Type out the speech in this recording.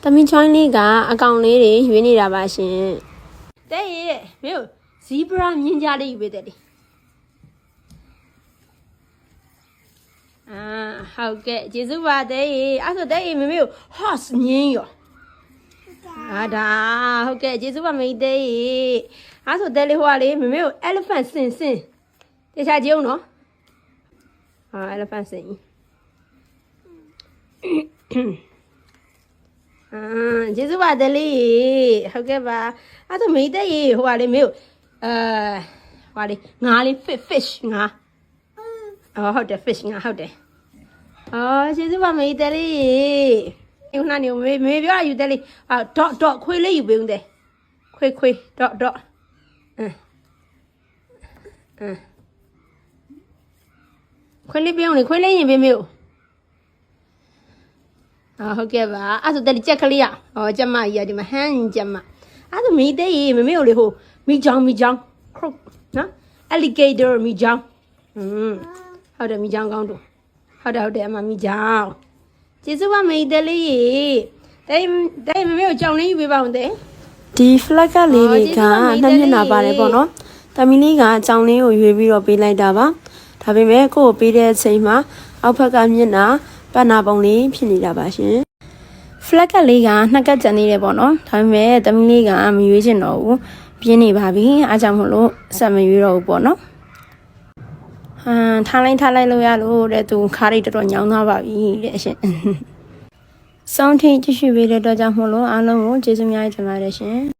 တမီချွိုင်းလေးကအကောင်လေးတွေရွေးနေတာပါရှင်တဲ့ရဲ့မြို့ဇီဘရာမြင်းကြားလေးယူပေးတဲ့လေဟုတ်ကဲ့ကျေးဇူးပါတဲ့ရဲ့အဲ့ဆိုတဲ့ရဲ့မမေကို horse မြင်းရောဒါဟုတ်ကဲ့ကျေးဇူးပါမေတဲ့ရဲ့အဲ့ဆိုတဲ့လေးဟိုကလေမမေကို elephant စင်တခြားကြည့်အောင်နော်elephant စင်ကျေးဇူးပါတယ်လေဟုတ်ကဲ့ပါအဲ့တော့မေးတဲ့ရေဟိုပါလေမေးဟိုပါလေငါလေး fish ငါဟုတ်တယ် fish ငါဟုတ်တယ်ကျေးဇူးပါမေးတဲ့လေခုနကနေမေးပြောရယူတဲ့လေdot ခွေးလေးယူပေးဦးတဲ့ခွေး dot ခွေးလေးပြောင်းလေခွေးလေးရင်ပေးမေးဟုတ်ကဲ့ပါအဲ့ဆိုတက်ကြက်ကလေးကျမကြီးဒီမှာဟန်းကျမအဲ့ဆိုမိသေးရေမမေကိုလေဟိုမိချောင်းcrook နော် alligator မိချောင်းဟုတ်တယ်မိချောင်းကောင်းတို့ဟုတ်တယ်အမမိချောင်းကျေးဇူးပါမိသေးလေးရေတဲ့မမေကိုကြောင်လေးယူပေးပါဦးတဲ့ဒီ flag ကလေးတွေကနှစ်မျက်နှာပါတယ်ပေါ့နော်တမီလေးကကြောင်လေးကိုရွေးပြီးတော့ပေးလိုက်တာပါဒါပေမဲ့ကိုယ့်ကိုပေးတဲ့အချိန်မှာအောက်ဘက်ကမျက်နှာပတ်နာပုံလေးဖြစ်နေတာပါရှင် flag ကလေးကနှစ်ကပ်ကျန်နေတယ်ပေါ့နော်ဒါပေမဲ့တမီးလေးကမရွေးချင်တော့ဘူးပြင်းနေပါပြီအားကြောင့်မလို့ဆက်မရွေးတော့ဘူးပေါ့နော်ထားလိုက်လို့ရလို့တဲ့သူခါးရိတ်တော်တော်ညောင်းသွားပါပြီတဲ့အရှင်စောင်းထိကြည့်ရှုပေးတဲ့အတွက်ကြောင့်မလို့အားလုံးကိုကျေးဇူးများတင်ပါတယ်ရှင်